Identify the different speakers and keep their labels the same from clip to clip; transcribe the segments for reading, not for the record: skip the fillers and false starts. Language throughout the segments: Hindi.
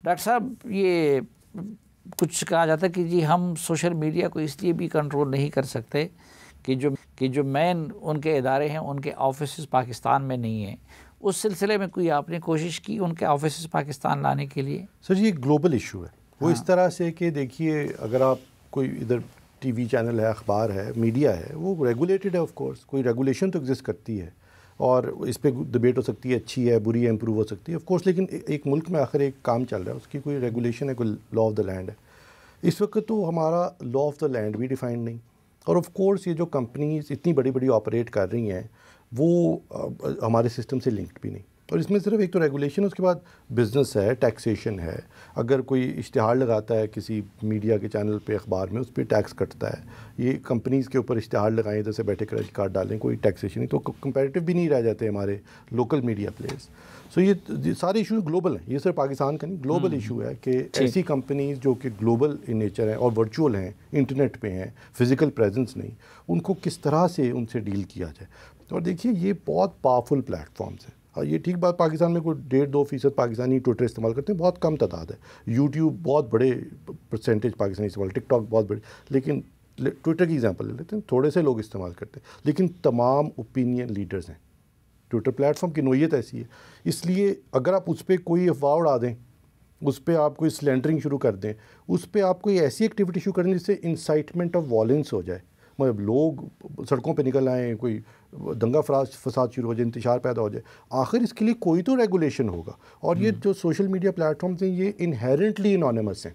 Speaker 1: डॉक्टर साहब, ये कुछ कहा जाता है कि जी हम सोशल मीडिया को इसलिए भी कंट्रोल नहीं कर सकते कि जो मेन उनके इदारे हैं, उनके ऑफिस पाकिस्तान में नहीं हैं। उस सिलसिले में कोई आपने कोशिश की उनके ऑफिस पाकिस्तान लाने के लिए?
Speaker 2: सर जी, एक ग्लोबल इशू है वो। इस तरह से कि देखिए, अगर आप कोई इधर टीवी चैनल है, अखबार है, मीडिया है, वो रेगुलेटेड है ऑफ कोर्स, कोई रेगुलेशन तो एग्जिस्ट करती है और इस पर डिबेट हो सकती है, अच्छी है, बुरी है, इंप्रूव हो सकती है ऑफ कोर्स। लेकिन एक मुल्क में आखिर एक काम चल रहा है, उसकी कोई रेगुलेशन है, कोई लॉ ऑफ द लैंड है। इस वक्त तो हमारा लॉ ऑफ द लैंड भी डिफाइंड नहीं, और ऑफ कोर्स ये जो कंपनीज इतनी बड़ी बड़ी ऑपरेट कर रही हैं वो हमारे सिस्टम से लिंक्ड भी नहीं। और इसमें सिर्फ एक तो रेगुलेशन है, उसके बाद बिज़नेस है, टैक्सेशन है। अगर कोई इश्तिहार लगाता है किसी मीडिया के चैनल पे, अखबार में, उस पर टैक्स कटता है। ये कंपनीज़ के ऊपर इश्तिहार लगाएं, इधर से बैठे क्रेडिट कार्ड डालें, कोई टैक्सेशन नहीं, तो कंपैरेटिव भी नहीं रह जाते हमारे लोकल मीडिया प्लेयर्स। सो ये सारे इशूज़ ग्लोबल हैं, ये सिर्फ पाकिस्तान का नहीं, ग्लोबल इशू है कि ऐसी कंपनीज़ जो कि ग्लोबल इन नेचर हैं और वर्चुअल हैं, इंटरनेट पे हैं, फिज़िकल प्रेजेंस नहीं, उनको किस तरह से उनसे डील किया जाए। और देखिए, ये बहुत पावरफुल प्लेटफॉर्म्स हैं। ये ठीक बात, पाकिस्तान में कोई 1.5-2% पाकिस्तानी ट्विटर इस्तेमाल करते हैं, बहुत कम तादाद है। यूट्यूब बहुत बड़े परसेंटेज पाकिस्तानी इस्तेमाल, टिकटॉक बहुत बड़े, लेकिन ट्विटर की एग्जांपल ले लेते हैं, थोड़े से लोग इस्तेमाल करते हैं, लेकिन तमाम ओपिनियन लीडर्स हैं। ट्विटर प्लेटफॉर्म की नोयत ऐसी है, इसलिए अगर आप उस पर कोई अफवाह उड़ा दें, उस पर आप कोई स्लैंडरिंग शुरू कर दें, उस पर आप कोई ऐसी एक्टिविटी शुरू करें जिससे इंसाइटमेंट ऑफ वॉलेंस हो जाए, मतलब लोग सड़कों पे निकल आएँ, कोई दंगा फसाद शुरू हो जाए, इंतशार पैदा हो जाए, आखिर इसके लिए कोई तो रेगुलेशन होगा। और ये जो सोशल मीडिया प्लेटफॉर्म्स हैं, ये इनहेरेंटली एनोनिमस हैं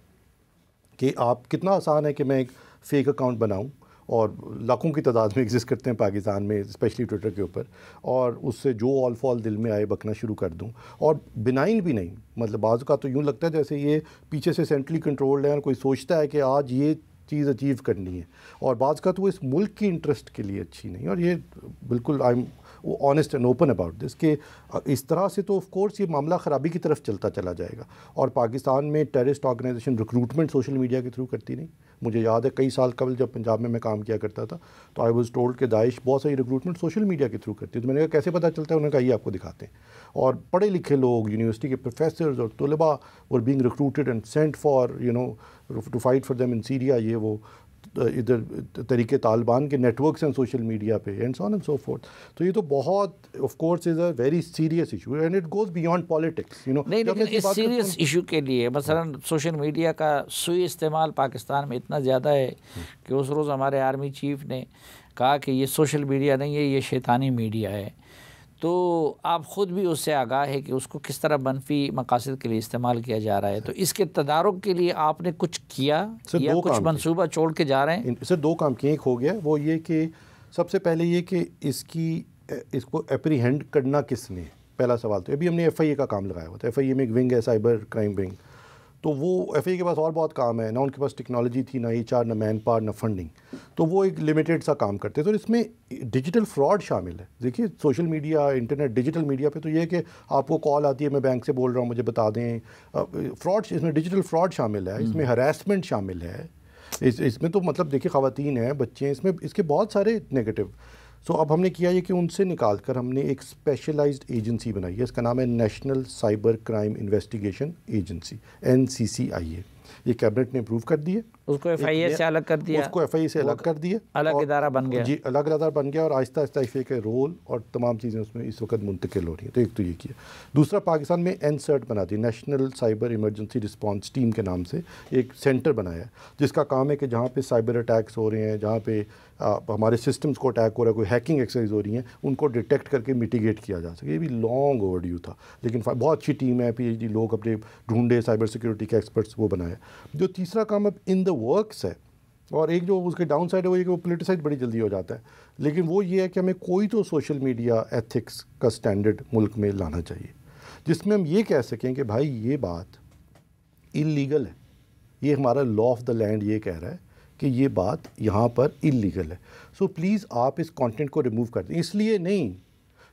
Speaker 2: कि आप, कितना आसान है कि मैं एक फ़ेक अकाउंट बनाऊं, और लाखों की तादाद में एग्जिस्ट करते हैं पाकिस्तान में, स्पेशली ट्विटर के ऊपर, और उससे जो ऑल फॉल दिल में आए बकना शुरू कर दूं, और बिनाइन भी नहीं, मतलब बाज़ का तो यूँ लगता है जैसे ये पीछे से सेंट्रली कंट्रोल्ड है और कोई सोचता है कि आज ये चीज़ अचीव करनी है, और बाज़ का तो इस मुल्क की इंटरेस्ट के लिए अच्छी नहीं। और ये बिल्कुल I am honest and open about this कि इस तरह से तो ऑफ कोर्स ये मामला ख़राबी की तरफ चलता चला जाएगा। और पाकिस्तान में terrorist organisation recruitment social media के थ्रू करती नहीं। मुझे याद है कई साल कबल जब पंजाब में मैं काम किया करता था, तो आई वाज टोल्ड कि दाइश बहुत सारी रिक्रूटमेंट सोशल मीडिया के थ्रू करती है। तो मैंने कहा कैसे पता चलता है? उन्होंने कहा ये आपको दिखाते हैं। और पढ़े लिखे लोग, यूनिवर्सिटी के प्रोफेसर्स और तलबा were being recruited and sent for to fight for them in Syria, ये वो इधर तरीके तालिबान के नेटवर्क्स हैं सोशल मीडिया पे, and so on and so forth. तो ये तो बहुत of course is a very serious issue and it goes beyond politics, you know.
Speaker 1: नहीं, लेकिन इस सीरियस इशू के लिए मसलन सोशल मीडिया का सुई इस्तेमाल पाकिस्तान में इतना ज़्यादा है कि उस रोज़ हमारे आर्मी चीफ ने कहा कि ये सोशल मीडिया नहीं है, ये शैतानी मीडिया है। तो आप ख़ुद भी उससे आगाह है कि उसको किस तरह मनफी मकासद के लिए इस्तेमाल किया जा रहा है। तो इसके तदारुक के लिए आपने कुछ किया या कुछ मंसूबा छोड़ के जा रहे हैं?
Speaker 2: सर, दो काम किए। एक हो गया वो ये कि सबसे पहले ये कि इसको एप्रीहेंड करना किसने, पहला सवाल। तो अभी हमने FIA का काम लगाया हुआ था। FIA में एक विंग है, साइबर क्राइम विंग। तो वो FIA के पास और बहुत काम है ना, उनके पास टेक्नोलॉजी थी, ना HR, ना मैन पावर, ना फंडिंग। तो वो एक लिमिटेड सा काम करते हैं। तो इसमें डिजिटल फ्रॉड शामिल है। देखिए, social media, internet, digital media पे तो ये है कि आपको कॉल आती है, मैं बैंक से बोल रहा हूँ, मुझे बता दें। फ्रॉड, इसमें डिजिटल फ्रॉड शामिल है, इसमें हरासमेंट शामिल है, इसमें तो मतलब देखिए ख़वातीन हैं, बच्चे हैं, इसमें इसके बहुत सारे नेगेटिव। सो अब हमने किया ये कि उनसे निकाल कर हमने एक स्पेशलाइज्ड एजेंसी बनाई है। इसका नाम है national cyber crime investigation agency, NCCIA। ये कैबिनेट ने अप्रूव कर दिए।
Speaker 1: उसको FIA से अलग कर दिया,
Speaker 2: उसको FIA से अलग कर दिया,
Speaker 1: अलग इदारा बन गया।
Speaker 2: जी, अलग इदारा बन गया, और आहिस्ता आहिस्ता FIA के रोल और तमाम चीज़ें उसमें इस वक्त मुंतकिल हो रही हैं। तो एक तो ये किया। दूसरा, पाकिस्तान में NSIRT बना दी, national cyber emergency response team के नाम से एक सेंटर बनाया है, जिसका काम है कि जहाँ पे साइबर अटैक्स हो रहे हैं, जहाँ पे हमारे सिस्टम्स को अटैक हो रहा है, कोई हैकिंग एक्सरसाइज हो रही है, उनको डिटेक्ट करके मिटिगेट किया जा सके। ये भी लॉन्ग ओवरड्यू था, लेकिन बहुत अच्छी टीम है, PhD लोग अपने ढूंढे, साइबर सिक्योरिटी के एक्सपर्ट्स, वो बनाया। जो तीसरा काम अब इन द वर्क्स है, और एक जो उसके डाउन साइड है वो ये कि वो पोलिटिसाइज बड़ी जल्दी हो जाता है, लेकिन वो ये है कि हमें कोई तो सोशल मीडिया एथिक्स का स्टैंडर्ड मुल्क में लाना चाहिए, जिसमें हम ये कह सकें कि भाई ये बात इलीगल है, ये हमारा लॉ ऑफ द लैंड ये कह रहा है कि ये बात यहाँ पर इलीगल है। सो प्लीज़ आप इस कंटेंट को रिमूव कर दें। इसलिए नहीं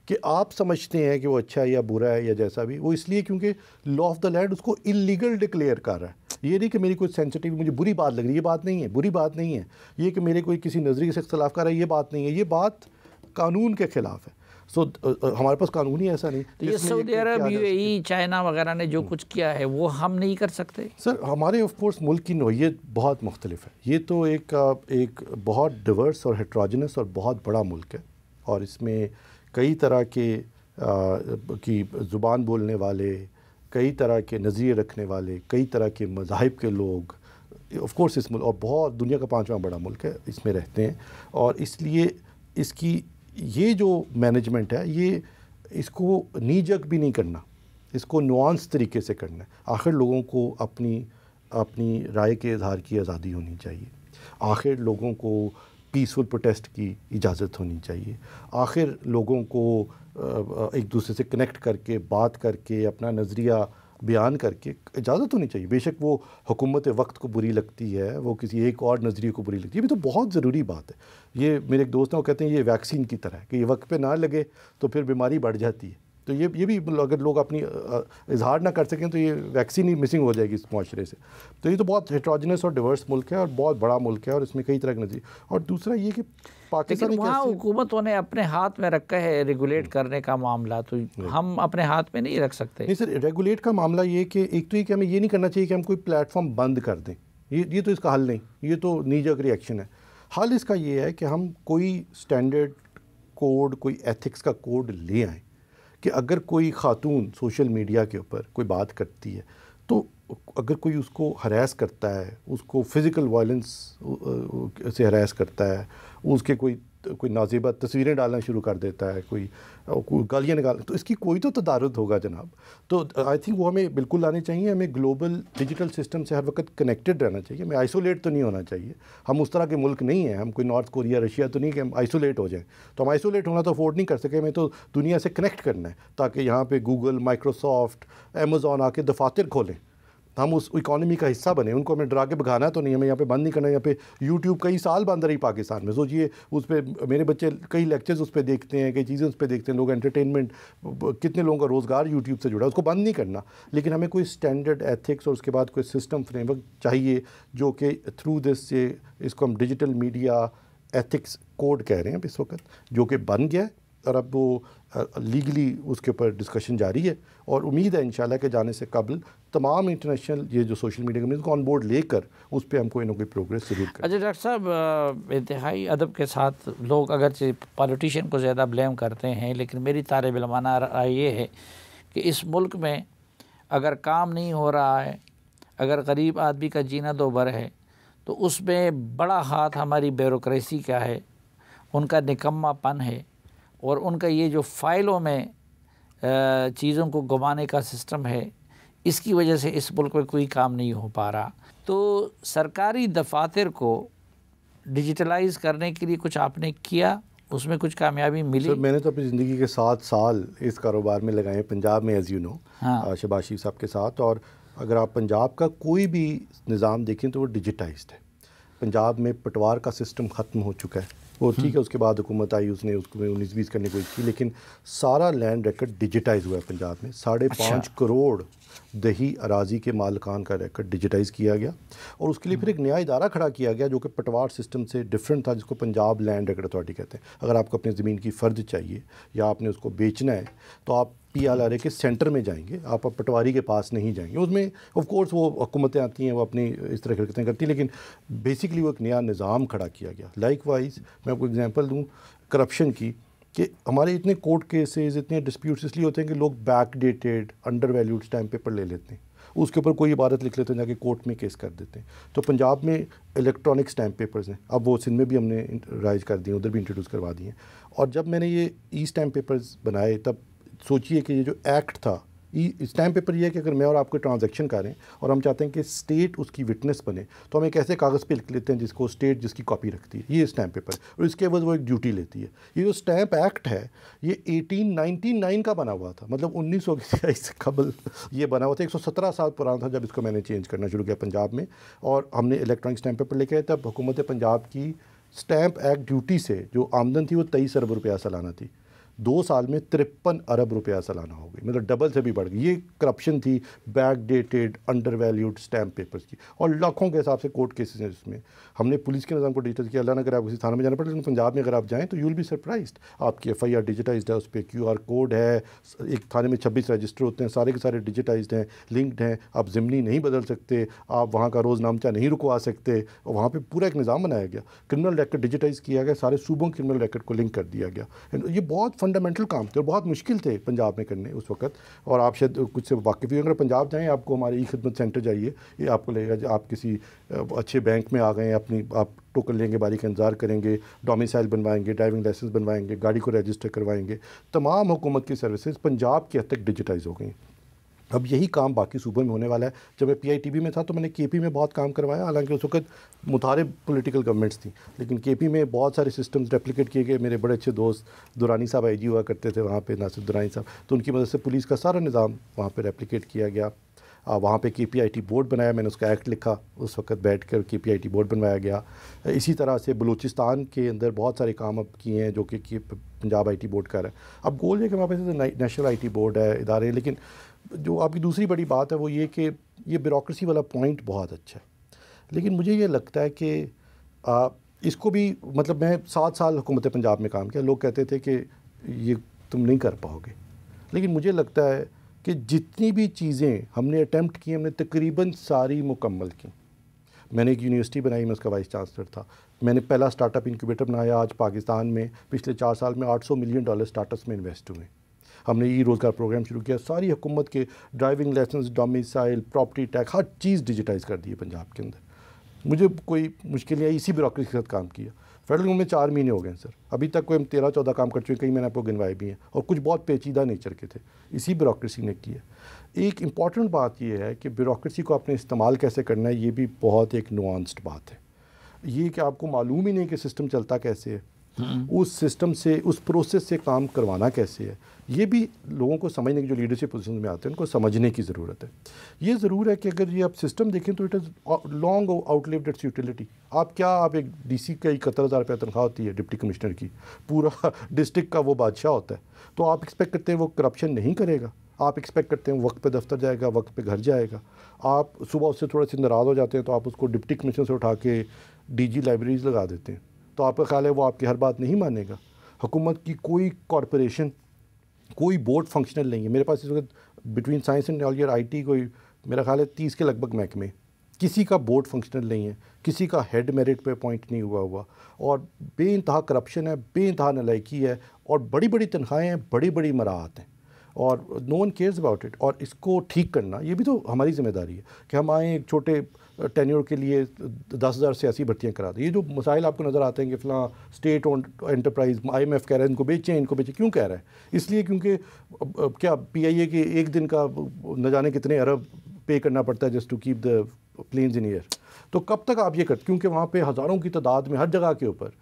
Speaker 2: कि आप समझते हैं कि वो अच्छा है या बुरा है या जैसा भी, वो इसलिए क्योंकि लॉ ऑफ द लैंड उसको इलीगल डिक्लेयर कर रहा है। ये नहीं कि मेरी कोई सेंसिटिव, मुझे बुरी बात लग रही है, ये बात नहीं है, बुरी बात नहीं है। ये कि मेरे कोई किसी नज़रिए से इख्तलाफ कर रहा है, ये बात नहीं है, ये बात कानून के ख़िलाफ़ है। सो हमारे पास कानून ही ऐसा नहीं।
Speaker 1: तो ये सऊदी अरब, यूएई, चाइना वगैरह ने जो कुछ किया है वो हम नहीं कर सकते?
Speaker 2: सर हमारे ऑफ कोर्स मुल्क की नौइयत बहुत मुख्तलिफ है। ये तो एक बहुत डिवर्स और हेट्रोजनस और बहुत बड़ा मुल्क है, और इसमें कई तरह के की ज़ुबान बोलने वाले, कई तरह के नज़रिए रखने वाले, कई तरह के मज़ाहिब के लोग ऑफ कोर्स इस मुल्क, और बहुत दुनिया का 5वां बड़ा मुल्क है, इसमें रहते हैं। और इसलिए इसकी ये जो मैनेजमेंट है, ये इसको नी जग भी नहीं करना, इसको नुआंस तरीके से करना है। आखिर लोगों को अपनी राय के इजहार की आज़ादी होनी चाहिए, आखिर लोगों को पीसफुल प्रोटेस्ट की इजाज़त होनी चाहिए, आखिर लोगों को एक दूसरे से कनेक्ट करके, बात करके, अपना नज़रिया बयान करके इजाज़त होनी चाहिए। बेशक वो हुकूमत वक्त को बुरी लगती है, वो किसी एक और नज़रिए को बुरी लगती है, ये भी तो बहुत ज़रूरी बात है। ये मेरे एक दोस्त हैं, वो कहते हैं ये वैक्सीन की तरह है कि ये वक्त पे ना लगे तो फिर बीमारी बढ़ जाती है। तो ये भी अगर लोग अपनी इजहार ना कर सकें तो ये वैक्सीन ही मिसिंग हो जाएगी इस माशरे से। तो ये तो बहुत हेट्रोजनस और डिवर्स मुल्क है और बहुत बड़ा मुल्क है, और इसमें कई तरह के नज़रिए। और दूसरा ये कि पाकिस्तान
Speaker 1: वहाँ हुकूमतों ने अपने हाथ में रखा है रेगुलेट करने का मामला, तो हम अपने हाथ में नहीं रख सकते।
Speaker 2: नहीं सर, रेगुलेट का मामला ये कि एक तो ये कि हमें ये नहीं करना चाहिए कि हम कोई प्लेटफॉर्म बंद कर दें, ये तो इसका हल नहीं, ये तो नीजक रिएक्शन है। हल इसका ये है कि हम कोई स्टैंडर्ड कोड, कोई एथिक्स का कोड ले आएँ कि अगर कोई खातून सोशल मीडिया के ऊपर कोई बात करती है, तो अगर कोई उसको हरास करता है, उसको फ़िज़िकल वायलेंस से हरास करता है, उसके कोई नाज़ेबा तस्वीरें डालना शुरू कर देता है, कोई गालियाँ निकाल, तो इसकी कोई तो तदारुद होगा जनाब। तो आई थिंक वो हमें बिल्कुल लाने चाहिए। हमें ग्लोबल डिजिटल सिस्टम से हर वक्त कनेक्टेड रहना चाहिए, हमें आइसोलेट तो नहीं होना चाहिए। हम उस तरह के मुल्क नहीं हैं, हम कोई नॉर्थ कोरिया, रशिया तो नहीं कि हम आइसोलेट हो जाएं। तो हम आइसोलेट होना तो अफोर्ड नहीं कर सके, हमें तो दुनिया से कनेक्ट करना है, ताकि यहाँ पर गूगल, माइक्रोसॉफ्ट, अमेज़ॉन आके दफातर खोलें, हम उस इकॉनमी का हिस्सा बने। उनको हमें डरा के भगाना तो नहीं, हमें यहाँ पे बंद नहीं करना। यहाँ पे यूट्यूब कई साल बंद रही पाकिस्तान में, सोचिए उस पर मेरे बच्चे कई लेक्चर्स उस पर देखते हैं, कई चीज़ें उस पर देखते हैं, लोग एंटरटेनमेंट, कितने लोगों का रोज़गार यूट्यूब से जुड़ा है, उसको बंद नहीं करना। लेकिन हमें कोई स्टैंडर्ड एथिक्स और उसके बाद कोई सिस्टम फ्रेमवर्क चाहिए जो कि थ्रू दिस से, इसको हम डिजिटल मीडिया एथिक्स कोड कह रहे हैं इस वक्त, जो कि बन गया है, और अब वो लीगली उसके ऊपर डिस्कशन जारी है। और उम्मीद है इंशाल्लाह के जाने से कबल तमाम इंटरनेशनल ये जो सोशल मीडिया कंपनीज को ऑन बोर्ड लेकर उस पर हम कोई ना कोई प्रोग्रेस जरूर करें।
Speaker 1: अच्छा डॉक्टर साहब, इंतहाई अदब के साथ लोग अगरचे पॉलिटिशियन को ज़्यादा ब्लेम करते हैं, लेकिन मेरी तालिब इल्माना राय ये है कि इस मुल्क में अगर काम नहीं हो रहा है, अगर गरीब आदमी का जीना दो भर है, तो उसमें बड़ा हाथ हमारी ब्यूरोक्रेसी का है, उनका निकम्मापन है, और उनका ये जो फ़ाइलों में चीज़ों को घुमाने का सिस्टम है, इसकी वजह से इस मुल्क में कोई काम नहीं हो पा रहा। तो सरकारी दफातर को डिजिटलाइज़ करने के लिए कुछ आपने किया, उसमें कुछ कामयाबी मिली?
Speaker 2: सर मैंने तो अपनी ज़िंदगी के 7 साल इस कारोबार में लगाए पंजाब में, एज़ यू नो, शहबाज शरीफ साहब के साथ। और अगर आप पंजाब का कोई भी निज़ाम देखें तो वो डिजिटाइज्ड है। पंजाब में पटवार का सिस्टम ख़त्म हो चुका है, वो ठीक है, उसके बाद हुकूमत आई, उसने उसको 19-20 करने की कोशिश की, लेकिन सारा लैंड रिकॉर्ड डिजिटाइज हुआ है पंजाब में। 5.5 करोड़ दही अराजी के मालिकान का रिकॉर्ड डिजिटाइज़ किया गया, और उसके लिए फिर एक नया इदारा खड़ा किया गया जो कि पटवार सिस्टम से डिफरेंट था, जिसको पंजाब लैंड रिकॉर्ड अथॉरिटी कहते हैं। अगर आपको अपनी ज़मीन की फ़र्द चाहिए या आपने उसको बेचना है तो आप PLRA के सेंटर में जाएंगे, आप पटवारी के पास नहीं जाएंगे। उसमें ऑफ कोर्स वो हुकूमतें आती हैं, वो अपनी इस तरह की हरकतें करती हैं, लेकिन बेसिकली वो एक नया निज़ाम खड़ा किया गया। लाइकवाइज मैं आपको एग्जांपल दूं करप्शन की, कि हमारे इतने कोर्ट केसेस, इतने डिस्प्यूट्स इसलिए होते हैं कि लोग back dated, under valued stamp paper ले लेते हैं, उसके ऊपर कोई इबारत लिख लेते हैं, जाके कोर्ट में केस कर देते हैं। तो पंजाब में इलेक्ट्रॉनिक स्टैम्प पेपर्स हैं, अब वो सिंध में भी हमने राइज कर दिए, उधर भी इंट्रोड्यूस करवा दिए। और जब मैंने ये स्टैम्प पेपर्स बनाए, तब सोचिए कि ये जो एक्ट था, स्टैम्प पेपर ये है कि अगर मैं और आप कोई ट्रांजैक्शन करें और हम चाहते हैं कि स्टेट उसकी विटनेस बने, तो हम एक ऐसे कागज़ पे लिख लेते हैं जिसको स्टेट जिसकी कॉपी रखती है, ये स्टैम्प पेपर, और इसके बाद वो एक ड्यूटी लेती है। ये जो स्टैम्प एक्ट है ये 1899 का बना हुआ था, मतलब 1900 से कबल ये बना हुआ था, 117 साल पुराना था जब इसको मैंने चेंज करना शुरू किया पंजाब में। और हमने इलेक्ट्रॉनिक स्टैम्प पेपर लेके आए, तब हुकूमत पंजाब की स्टैम्प एक्ट ड्यूटी से जो आमदन थी वो 23 अरब रुपया सालाना थी। 2 साल में 53 अरब रुपया सालाना हो गई, मतलब डबल से भी बढ़ गई। ये करप्शन थी back dated under valued stamp papers की, और लाखों के हिसाब से कोर्ट केसेस हैं जिसमें हमने पुलिस के निज़ाम को डिजिटाइज किया। अल्लाह ना करे आप किसी थाने में जाना पड़े, लेकिन पंजाब में अगर आप जाएँ तो यू विल बी सरप्राइज्ड, आपकी FIR डिजिटाइज्ड है, उस पर QR कोड है, एक थाने में 26 रजिस्टर होते हैं, सारे के सारे डिजिटाइज्ड हैं, लिंक्ड हैं, आप ज़िमनी नहीं बदल सकते, आप वहाँ का रोज़नामचा नहीं रुकवा सकते, और वहाँ पे पूरा एक निज़ाम बनाया गया, क्रिमिनल रिकॉर्ड डिजिटाइज़ किया गया, सारे सूबों के क्रिमिनल रिकॉर्ड को लिंक कर दिया गया। ये बहुत फंडामेंटल काम थे और बहुत मुश्किल थे पंजाब में करने उस वक्त, और आप शायद कुछ से वाकिफ़ ही। अगर पंजाब जाएँ, आपको हमारे खिदमत सेंटर जाइए, ये आपको लगेगा आप किसी अच्छे बैंक में आ गए हैं, अपनी आप टोकन लेंगे, बारी का इंतज़ार करेंगे, डोमिसाइल बनवाएंगे, ड्राइविंग लाइसेंस बनवाएंगे, गाड़ी को रजिस्टर करवाएंगे। तमाम हुकूमत की सर्विसेज पंजाब की हद तक डिजिटाइज हो गई। अब यही काम बाकी सूबों में होने वाला है। जब मैं PITB में था तो मैंने KP में बहुत काम करवाया, हालांकि उस वक्त मुतारिब पॉलिटिकल गवर्नमेंट्स थी, लेकिन KP में बहुत सारे सिस्टम्स रेप्लिकेट किए गए। मेरे बड़े अच्छे दोस्त दुरानी साहब IG हुआ करते थे वहाँ पे, नासिर दुरानी साहब, तो उनकी मदद से पुलिस का सारा निज़ाम वहाँ पे रेप्लिकेट किया गया। वहाँ पे KPIT बोर्ड बनाया, मैंने उसका एक्ट लिखा, उस वक्त बैठ कर KPIT बोर्ड बनवाया गया। इसी तरह से बलूचिस्तान के अंदर बहुत सारे काम अब किए हैं जो कि पंजाब IT बोर्ड कर रहा है। अब गोल है कि हमारे पास नेशनल IT बोर्ड है, इदारे हैं, लेकिन जो आपकी दूसरी बड़ी बात है वो ये कि ये ब्यूरोक्रेसी वाला पॉइंट बहुत अच्छा है, लेकिन मुझे ये लगता है कि इसको भी, मतलब मैं 7 साल हुकूमत पंजाब में काम किया, लोग कहते थे कि ये तुम नहीं कर पाओगे, लेकिन मुझे लगता है कि जितनी भी चीज़ें हमने अटैम्प्ट की, हमने तकरीबन सारी मुकम्मल की। मैंने एक यूनिवर्सिटी बनाई, मैं उसका वाइस चांसलर था। मैंने पहला स्टार्टअप इंक्यूबेटर बनाया। आज पाकिस्तान में पिछले 4 साल में $800 मिलियन स्टार्टअप्स में इन्वेस्ट हुए। हमने रोज़गार प्रोग्राम शुरू किया। सारी हुकूमत के driving licence, domicile, property tax, हर चीज़ डिजिटाइज़ कर दी है पंजाब के अंदर। मुझे कोई मुश्किल नहीं आई, इसी ब्यूरोक्रेसी के साथ काम किया। फेडरल गवर्नमेंट में 4 महीने हो गए सर, अभी तक कोई हम 13-14 काम कर चुके हैं, कई मैंने आपको गिनवाए भी हैं, और कुछ बहुत पेचीदा नेचर के थे, इसी ब्यूरोक्रेसी ने किया। एक इम्पॉर्टेंट बात यह है कि ब्यूरोक्रेसी को आपने इस्तेमाल कैसे करना है, ये भी बहुत एक नुआंस्ड बात है। ये कि आपको मालूम ही नहीं कि सिस्टम चलता कैसे है, उस सिस्टम से, उस प्रोसेस से काम करवाना कैसे है, ये भी लोगों को समझने की, जो लीडरशिप पोजीशन में आते हैं उनको समझने की ज़रूरत है। ये ज़रूर है कि अगर ये आप सिस्टम देखें तो it is long outlived it's utility. आप एक DC का 71,000 रुपये तनख्वाह होती है डिप्टी कमिश्नर की, पूरा डिस्ट्रिक्ट का वो बादशाह होता है, तो आप एक्सपेक्ट करते हैं वो करप्शन नहीं करेगा, आप एक्सपेक्ट करते हैं वक्त पे दफ्तर जाएगा, वक्त पे घर जाएगा। आप सुबह उससे थोड़े से नाराज़ हो जाते हैं तो आप उसको डिप्टी कमिश्नर से उठा के DG लाइब्रेरीज लगा देते हैं, तो आपका ख्याल है वो आपकी हर बात नहीं मानेगा। हुकूमत की कोई कॉरपोरेशन, कोई बोर्ड फंक्शनल नहीं है। मेरे पास इस वक्त बिटवीन साइंस एंड टेक्नोलॉजी और IT कोई मेरा ख्याल है 30 के लगभग महकमे, किसी का बोर्ड फंक्शनल नहीं है, किसी का हेड मेरिट पे अपॉइंट नहीं हुआ, और बेइंतहा करप्शन है, बेइंतहा नालायकी है, और बड़ी बड़ी तनख्वाहें हैं, बड़ी बड़ी मराहत हैं, और no one cares about it. और इसको ठीक करना ये भी तो हमारी जिम्मेदारी है कि हम आएँ एक छोटे टेन्योर के लिए 10,000 सियासी भर्तियाँ करा दें। ये जो मसाइल आपको नज़र आते हैं कि फ़लाँ स्टेट ओन्ड एंटरप्राइज, IMF कह रहा है इनको बेचें, इनको बेचें, क्यों कह रहा है? इसलिए क्योंकि क्या PIA के एक दिन का न जाने कितने अरब पे करना पड़ता है just to keep the planes in air. तो कब तक आप ये करते, क्योंकि वहाँ पे हज़ारों की तादाद में हर जगह के ऊपर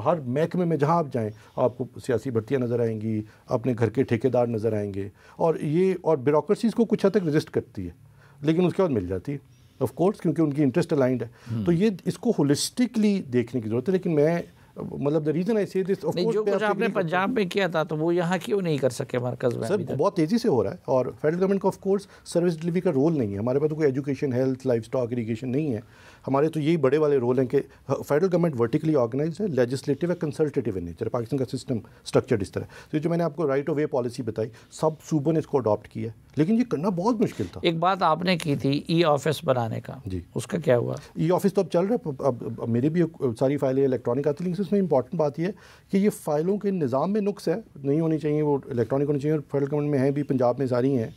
Speaker 2: हर महकमे में जहाँ आप जाएँ आपको सियासी भर्तियाँ नज़र आएंगी, अपने घर के ठेकेदार नज़र आएंगे, और ब्यूरोक्रेसी को कुछ हद तक रेजिस्ट करती है, लेकिन उसके बाद मिल जाती है ऑफ कोर्स, क्योंकि उनकी इंटरेस्ट अलाइंड है। तो ये इसको होलिस्टिकली देखने की ज़रूरत है। लेकिन मैं मतलब द रीज़न आई से दिस, ऑफ कोर्स,
Speaker 1: जो कुछ आपने पंजाब में किया था तो वो यहाँ क्यों नहीं कर सके मरकज़ में?
Speaker 2: सर बहुत तेज़ी से हो रहा है, और फेडरल गवर्नमेंट का ऑफ कोर्स सर्विस डिलीवरी का रोल नहीं है। हमारे पास तो कोई education, health, life stock, irrigation नहीं है। हमारे तो यही बड़े वाले रोल हैं कि फेडरल गवर्नमेंट वर्टिकली ऑर्गेनाइज है, लेजिस्लेटिव है, कंसल्टेटिव इन नेचर। पाकिस्तान का सिस्टम स्ट्रक्चर्ड इस तरह। तो जो मैंने आपको राइट ऑफ वे पॉलिसी बताई, सब सूबों ने इसको अडॉप्ट किया, लेकिन ये करना बहुत मुश्किल था।
Speaker 1: एक बात आपने की थी E-ऑफिस बनाने का,
Speaker 2: जी,
Speaker 1: उसका क्या हुआ?
Speaker 2: E-ऑफिस तो अब चल रहा है, अब मेरी भी सारी फाइलें इलेक्ट्रॉनिक आती हैं, लेकिन इसमें इंपॉर्टेंट बात यह है कि ये फ़ाइलों के निज़ाम में नुक्स है, नहीं होनी चाहिए, वो इलेक्ट्रॉनिक होनी चाहिए, और फेडरल गवर्नमेंट में है भी, पंजाब में सारी हैं,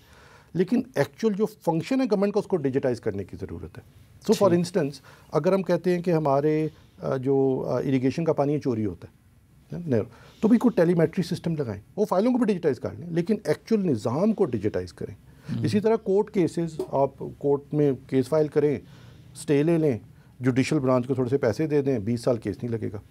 Speaker 2: लेकिन एक्चुअल जो फंक्शन है गवर्नमेंट को उसको डिजिटाइज़ करने की ज़रूरत है। तो फॉर इंस्टेंस अगर हम कहते हैं कि हमारे जो इरीगेशन का पानी चोरी होता है, तो भी कोई टेलीमेट्री सिस्टम लगाएं, वो फाइलों को भी डिजिटाइज़ कर लें, लेकिन एक्चुअल निज़ाम को डिजिटाइज़ करें। इसी तरह कोर्ट केसेस, आप कोर्ट में केस फाइल करें, स्टे ले लें, जुडिशल ब्रांच को थोड़े से पैसे दे दें, 20 साल केस नहीं लगेगा।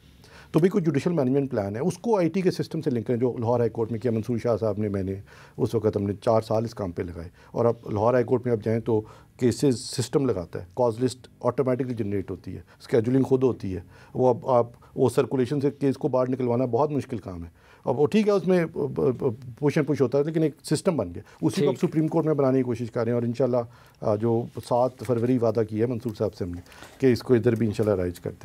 Speaker 2: तो भी कोई जुडिशल मैनेजमेंट प्लान है, उसको आईटी के सिस्टम से लिंक करें, जो लाहौर हाई कोर्ट में किया मंसूर शाह साहब ने, मैंने उस वक्त हमने 4 साल इस काम पे लगाए। और अब लाहौर हाई कोर्ट में आप जाएँ तो केसेस सिस्टम लगाता है, कॉज लिस्ट ऑटोमेटिकली जनरेट होती है, स्केजुलिंग खुद होती है। वो अब आप वो सर्कुलेशन से केस को बाहर निकलवाना बहुत मुश्किल काम है। अब वो ठीक है, उसमें पुश एंड पुश होता है, लेकिन एक सिस्टम बन गया, उसी को अब सुप्रीम कोर्ट में बनाने की कोशिश कर रहे हैं। और इंशाल्लाह जो 7 फरवरी वादा किया है मंसूर साहब से हमने कि इसको इधर भी इंशाल्लाह राइज करते हैं।